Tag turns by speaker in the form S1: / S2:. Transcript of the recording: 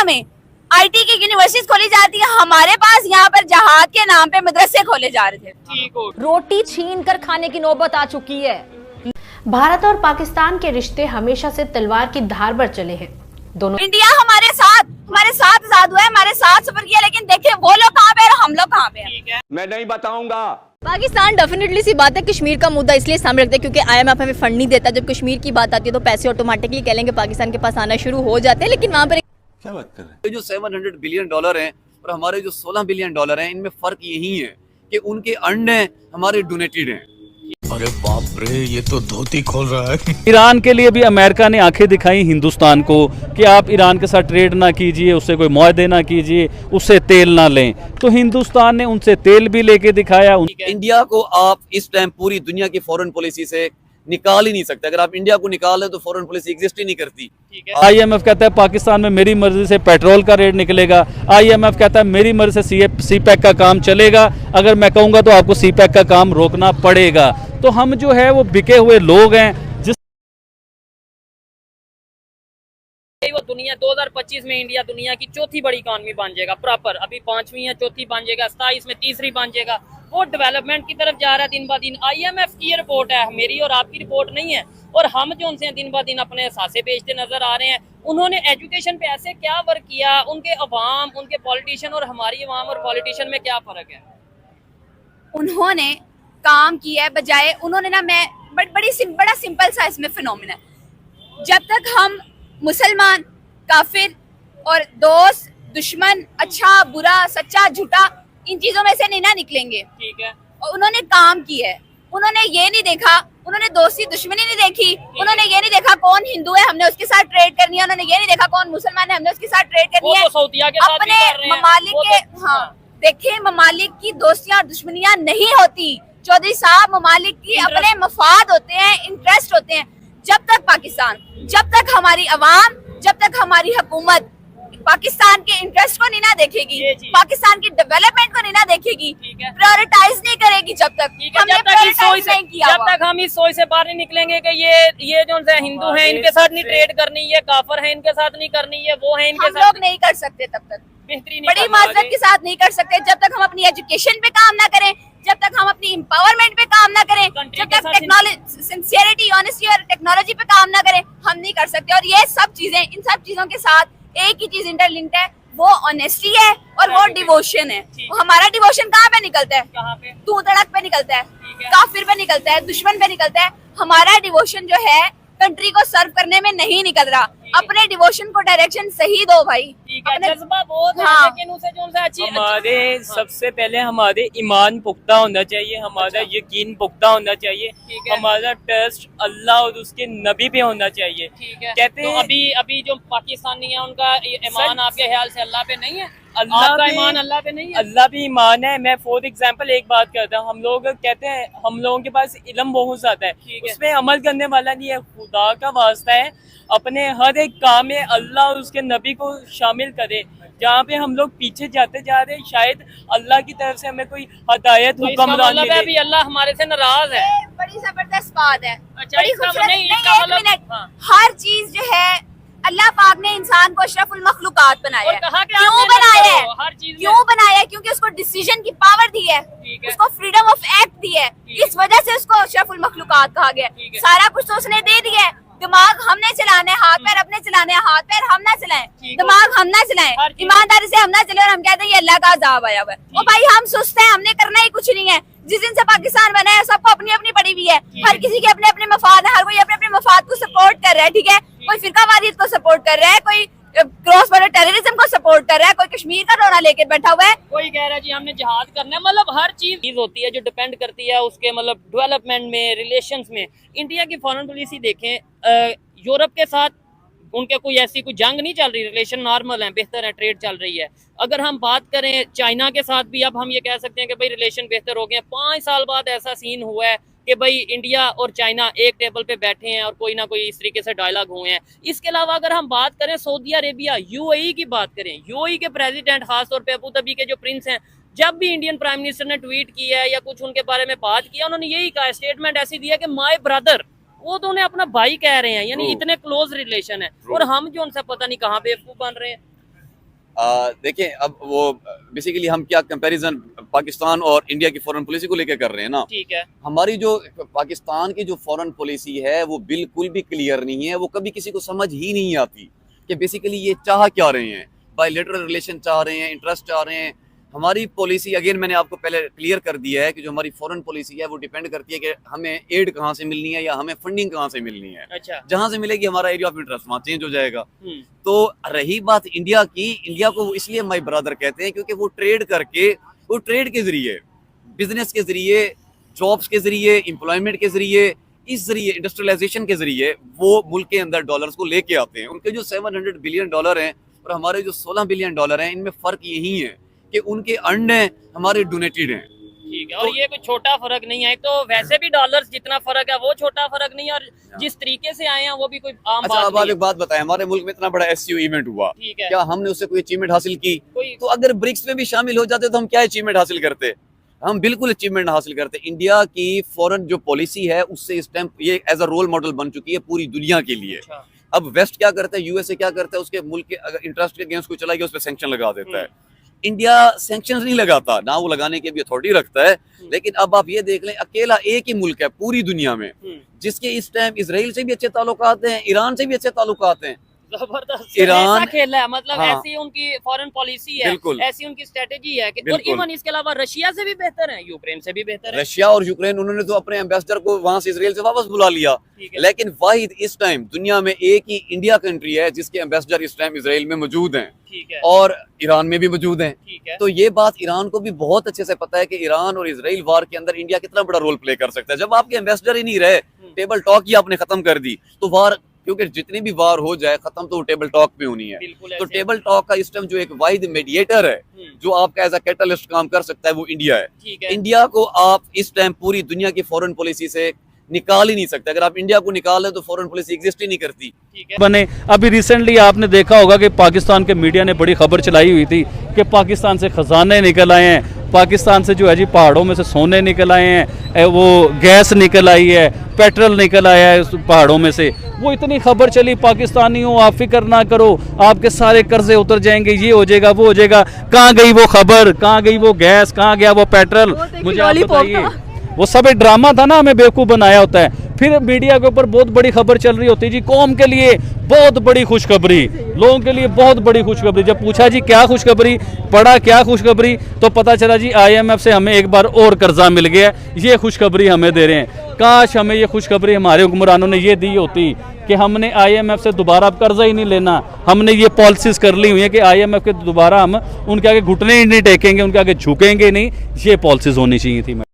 S1: में आईटी की यूनिवर्सिटीज खोली जाती है, हमारे पास यहाँ पर जहाद के नाम पे मदरसे खोले जा रहे थे।
S2: रोटी छीन कर खाने की नौबत आ चुकी है।
S3: भारत और पाकिस्तान के रिश्ते हमेशा से तलवार की धार पर चले हैं। दोनों
S1: इंडिया हमारे साथ आजाद हुआ है, हमारे साथ सफर किया, लेकिन देखिए वो लोग कहाँ पे और हम लोग कहाँ पे हैं।
S4: मैं नहीं बताऊंगा।
S5: पाकिस्तान डेफिनेटली सी बात है कश्मीर का मुद्दा इसलिए सामने रखते हैं क्योंकि IMF हमें फंड नहीं देता। जब कश्मीर की बात आती है तो पैसे ऑटोमेटिकली कह लेंगे पाकिस्तान के पास आना शुरू हो जाते हैं, लेकिन वहाँ पर
S4: क्या बात कर रहे हैं?
S6: ये जो $700 बिलियन हैं और हमारे जो $16 बिलियन हैं, इनमें फर्क यही है कि उनके अर्न हैं, हमारे डोनेटेड हैं।
S7: अरे बाप रे, ये तो धोती खोल रहा है।
S8: ईरान के लिए भी अमेरिका ने आंखें दिखाई हिंदुस्तान को कि आप ईरान के साथ ट्रेड ना कीजिए, उससे कोई मुआहदे ना कीजिए, उससे तेल ना लें। तो हिंदुस्तान ने उनसे तेल भी लेके दिखाया।
S6: इंडिया को आप इस टाइम पूरी दुनिया की फॉरेन पॉलिसी से निकाल ही नहीं सकते। अगर आप इंडिया को निकाल लें तो फॉरेन पॉलिसी एग्जिस्ट ही नहीं करती।
S8: IMF कहता है पाकिस्तान में मेरी मर्जी से पेट्रोल का रेट निकलेगा। IMF कहता है मेरी मर्जी से CPEC का काम चलेगा, अगर मैं कहूँगा तो आपको CPEC का काम रोकना पड़ेगा। तो हम जो है वो बिके हुए लोग हैं। जिस
S9: वो दुनिया 2025 में इंडिया दुनिया की चौथी बड़ी इकॉनमी बन जाएगा प्रॉपर। अभी 5वीं है, चौथी बन जाएगा, 27 में तीसरी बन जाएगा। वो डेवलपमेंट की तरफ जा रहा है दिन ब दिन। IMF की ये रिपोर्ट है, मेरी और आपकी रिपोर्ट नहीं है। और हम जो उनसे दिन ब दिन अपने सासे बेचते नजर आ रहे हैं। उन्होंने एजुकेशन पे ऐसे क्या वर्क किया, उनके अवाम, उनके पॉलिटिशियन और हमारी अवाम और पॉलिटिशियन में क्या फर्क है?
S1: उन्होंने काम किया है बजाय उन्होंने ना, मैं बड़ा सिंपल सा इसमें फिनोमिना है। जब तक हम मुसलमान, काफिर और दोस्त, दुश्मन, अच्छा बुरा, सच्चा झूठा, इन चीजों में से नहीं ना निकलेंगे।
S9: ठीक है।
S1: और उन्होंने काम किया है, उन्होंने ये नहीं देखा, उन्होंने दोस्ती दुश्मनी नहीं देखी, उन्होंने ये नहीं देखा कौन हिंदू है हमने उसके साथ ट्रेड करनी है, उन्होंने ये नहीं देखा कौन मुसलमान है हमने उसके साथ ट्रेड करनी है। अपने ममालिक के देखिए, ममालिक की दोस्तियां और दुश्मनियां नहीं होती चौधरी साहब, ममालिक की अपने मफाद होते हैं, इंटरेस्ट होते हैं। जब तक पाकिस्तान, जब तक हमारी अवाम, जब तक हमारी हुकूमत पाकिस्तान के इंटरेस्ट को नहीं ना देखेगी, पाकिस्तान की डेवलपमेंट को नहीं ना देखेगी, प्रायोरिटाइज नहीं करेगी, जब तक हमने प्रायोरिटाइज नहीं किया,
S9: जब तक हम इस सोच से बाहर नहीं निकलेंगे कि ये जो हिंदू हैं इनके साथ नहीं ट्रेड करनी, ये काफर है इनके साथ नहीं करनी, ये वो है इनके साथ,
S1: हम लोग नहीं कर सकते तब तक, बड़ी माजरत के साथ नहीं कर सकते। जब तक हम अपनी एजुकेशन पे काम ना करें, जब तक हम अपनी एम्पावरमेंट पे काम ना करें, जब तक टेक्नोलॉजी, सिंसियरिटी, ऑनेस्टी और टेक्नोलॉजी पे काम ना करें, हम नहीं कर सकते। और ये सब चीजें, इन सब चीजों के साथ एक ही चीज इंटरलिंक्ड है, वो ऑनेस्टी है और वो डिवोशन है। वो हमारा डिवोशन कहाँ पे निकलता है? तू तड़क पे निकलता है, काफिर पे निकलता है, दुश्मन पे निकलता है। हमारा डिवोशन जो है कंट्री को सर्व करने में नहीं निकल रहा। अपने डिवोशन को डायरेक्शन सही दो भाई।
S9: जज्बा बहुत है, लेकिन उसे जो अच्छी
S10: हमारे सबसे पहले हमारे ईमान पुख्ता होना चाहिए, हमारा यकीन पुख्ता होना चाहिए, हमारा ट्रस्ट अल्लाह और उसके नबी पे होना चाहिए। कहते हैं
S9: अभी जो पाकिस्तानी है उनका ईमान आपके ख्याल से अल्लाह पे नहीं है? आपका ईमान अल्लाह पे नहीं है?
S10: अल्लाह भी ईमान है। मैं फॉर एग्जांपल एक बात करता हूँ, हम लोग कहते हैं हम लोगों के पास इल्म बहुत ज्यादा है, उसमें अमल करने वाला नहीं है। खुदा का वास्ता है, अपने हर एक काम में अल्लाह और उसके नबी को शामिल करे। जहाँ पे हम लोग पीछे जाते जा रहे हैं, शायद अल्लाह की तरफ से हमें कोई हदायत हुक्मरान मिले।
S9: अभी अल्लाह हमारे से नाराज है।
S1: बड़ी जबरदस्त बात है।
S9: अच्छा,
S1: हर चीज जो है अल्लाह पाक ने इंसान को अशरफुल मखलूकात बनाया है।
S9: क्यों
S1: बनाया है? क्यों बनाया है? क्योंकि उसको डिसीजन की पावर दी है, उसको फ्रीडम ऑफ एक्ट दी है, इस वजह से उसको अशरफुल मखलूकात कहा गया। सारा कुछ तो उसने दे दिया है। दिमाग हमने चलाना है, हाथ पैर अपने चलाने हैं, हाथ पैर हम ना चलाएं, दिमाग हम ना चलाएं, ईमानदारी से हम ना चले और हम कहते हैं ये अल्लाह का अज़ाब आया हुआ है। ओ भाई, हम सुस्त हैं, हमने करना ही कुछ नहीं है। जिस दिन से पाकिस्तान बना है सबको अपनी अपनी पड़ी हुई है, हर किसी के अपने अपने मफाद है, हर कोई अपने अपने मफाद को सपोर्ट कर रहा है। ठीक है, कोई फिरकावादियत को सपोर्ट कर रहा है, कोई क्रॉस बॉर्डर टेररिज्म को सपोर्ट कर रहा है, कोई कश्मीर का रोना लेके बैठा हुआ है,
S9: कोई कह रहा है जी हमने जिहाद करना है। मतलब हर चीज होती है जो डिपेंड करती है उसके मतलब डेवलपमेंट में, रिलेशंस में। इंडिया की फॉरेन पॉलिसी देखें, यूरोप के साथ उनके कोई ऐसी कोई जंग नहीं चल रही, रिलेशन नॉर्मल है, बेहतर है, ट्रेड चल रही है। अगर हम बात करें चाइना के साथ भी, अब हम ये कह सकते हैं कि भाई रिलेशन बेहतर हो गए। 5 साल बाद ऐसा सीन हुआ है कि भाई इंडिया और चाइना एक टेबल पे बैठे हैं और कोई ना कोई इस तरीके से डायलॉग हुए हैं। इसके अलावा अगर हम बात करें सऊदी अरेबिया, यूएई की बात करें, यूएई के प्रेसिडेंट खासतौर पे अबू धाबी के जो प्रिंस हैं, जब भी इंडियन प्राइम मिनिस्टर ने ट्वीट किया है या कुछ उनके बारे में बात किया, उन्होंने यही कहा, स्टेटमेंट ऐसी दिया कि माय ब्रदर, वो तो उन्हें अपना भाई कह रहे हैं, यानी इतने क्लोज रिलेशन है। और हम जो उनसे पता नहीं कहाँ बेवकूफ बन रहे हैं।
S6: देखें, अब वो बेसिकली हम क्या कंपैरिजन पाकिस्तान और इंडिया की फॉरेन पॉलिसी को लेकर कर रहे हैं ना।
S9: ठीक है।
S6: हमारी जो पाकिस्तान की जो फॉरेन पॉलिसी है वो बिल्कुल भी क्लियर नहीं है, वो कभी किसी को समझ ही नहीं आती कि बेसिकली ये चाह क्या रहे हैं। बायलैटरल रिलेशन चाह रहे हैं, इंटरेस्ट चाह रहे हैं। हमारी पॉलिसी अगेन मैंने आपको पहले क्लियर कर दिया है कि जो हमारी फॉरेन पॉलिसी है वो डिपेंड करती है कि हमें एड कहाँ से मिलनी है या हमें फंडिंग कहाँ से मिलनी है।
S9: अच्छा।
S6: जहाँ से मिलेगी हमारा एरिया ऑफ इंटरेस्ट वहाँ चेंज हो जाएगा। तो रही बात इंडिया की, इंडिया को वो इसलिए माई ब्रदर कहते हैं क्योंकि वो ट्रेड करके, वो ट्रेड के जरिए, बिजनेस के जरिए, जॉब्स के जरिए, एम्प्लॉयमेंट के जरिए, इस जरिए इंडस्ट्रियलाइजेशन के जरिए वो मुल्क के अंदर डॉलर्स को लेके आते हैं। उनके जो 700 बिलियन डॉलर हैं और हमारे जो 16 बिलियन डॉलर हैं, इनमें फर्क यही है कि उनके अर्न हैं, हमारे डोनेटेड हैं।
S9: ठीक है। और ये कोई छोटा फर्क नहीं है, तो वैसे भी डॉलर्स जितना फर्क है वो छोटा फर्क नहीं है, और जिस तरीके से आए हैं वो भी कोई आम
S6: अच्छा,
S9: बात
S6: अब आप एक बात बताएं, हमारे मुल्क में इतना बड़ा SCO इवेंट हुआ,
S9: ठीक है।
S6: क्या हमने उससे कोई अचीवमेंट हासिल की?
S9: कोई-
S6: तो अगर ब्रिक्स में भी शामिल हो जाते तो हम क्या अचीवमेंट हासिल करते? हम बिल्कुल अचीवमेंट हासिल करते। इंडिया की फॉरेन जो पॉलिसी है उससे इस टाइम ये एज अ रोल मॉडल बन चुकी है पूरी दुनिया के लिए।
S9: अच्छा।
S6: अब वेस्ट क्या करता है, USA क्या करता है, उसके मुल्क के अगर इंटरेस्ट के अगेंस्ट कोई चला गया उस पर सैंक्शन लगा देता है। इंडिया सैंक्शन नहीं लगाता, ना वो लगाने की भी अथॉरिटी रखता है। लेकिन अब आप ये देख लें, अकेला एक ही मुल्क है पूरी दुनिया में जिसके इस टाइम इजराइल से भी अच्छे ताल्लुकात हैं, ईरान से भी अच्छे ताल्लुकात हैं।
S9: जबरदस्त
S6: ईरान-
S9: ऐसा खेल है, मतलब
S6: हाँ।
S9: ऐसी उनकी फॉरेन पॉलिसी है,
S6: बिल्कुल।
S9: ऐसी उनकी स्ट्रेटेजी है कि, और
S6: बिल्कुल।
S9: इवन इसके अलावा रशिया से भी बेहतर है, यूक्रेन से भी बेहतर है।
S6: रशिया और यूक्रेन, उन्होंने तो अपने एम्बेसडर को वहां से इसराइल से वापस बुला लिया।
S9: ठीक है।
S6: लेकिन वाहिद इस टाइम दुनिया में एक ही इंडिया कंट्री है जिसके एम्बेसडर इस टाइम इसराइल में मौजूद हैं
S9: ठीक है।
S6: और ईरान में भी मौजूद हैं।
S9: ठीक है।
S6: तो ये बात ईरान को भी बहुत अच्छे से पता है कि ईरान और इसराइल वार के अंदर इंडिया कितना बड़ा रोल प्ले कर सकता है। जब आपके एम्बेसडर ही नहीं रहे, टेबल टॉक ही आपने खत्म कर दी, तो वार, क्योंकि जितनी भी वार हो जाए खत्म तो टेबल टॉक पे होनी है।
S9: बिल्कुल
S6: तो
S9: ऐसे।
S6: टेबल टॉक का इस टाइम जो एक वाहिद मीडिएटर है जो आपका एज अ कैटलिस्ट काम कर सकता है वो इंडिया है।
S9: ठीक है।
S6: इंडिया को आप इस टाइम पूरी दुनिया की फॉरेन पॉलिसी से निकाल ही नहीं सकते। अगर आप इंडिया को निकाल लें तो फॉरेन पॉलिसी एग्जिस्ट ही नहीं करती।
S9: ठीक है।
S8: बने अभी रिसेंटली आपने देखा होगा कि पाकिस्तान के मीडिया ने बड़ी खबर चलाई हुई थी कि पाकिस्तान से खजाने निकल आए हैं, पाकिस्तान से जो है जी पहाड़ों में से सोने निकल आए हैं, वो गैस निकल आई है, पेट्रोल निकल आया है उस पहाड़ों में से। वो इतनी खबर चली, पाकिस्तानियों आप फिक्र ना करो, आपके सारे कर्जे उतर जाएंगे, ये हो जाएगा, वो हो जाएगा। कहाँ गई वो खबर, कहाँ गई वो गैस, कहाँ गया वो पेट्रोल? मुझे आप बताइए। वो सब एक ड्रामा था ना, हमें बेवकूफ़ बनाया होता है। फिर मीडिया के ऊपर बहुत बड़ी खबर चल रही होती है जी, कौम के लिए बहुत बड़ी खुशखबरी, लोगों के लिए बहुत बड़ी खुशखबरी। जब पूछा जी क्या खुशखबरी, पढ़ा क्या खुशखबरी, तो पता चला जी IMF से हमें एक बार और कर्जा मिल गया, ये खुशखबरी हमें दे रहे हैं। काश हमें ये खुशखबरी हमारे हुक्मरानों ने ये दी होती कि हमने IMF से दोबारा अब कर्जा ही नहीं लेना। हमने ये पॉलिसीज कर ली हुई है कि IMF के दोबारा हम उनके आगे घुटने ही नहीं टेकेंगे, उनके आगे झुकेंगे नहीं। ये पॉलिसीज होनी चाहिए थी।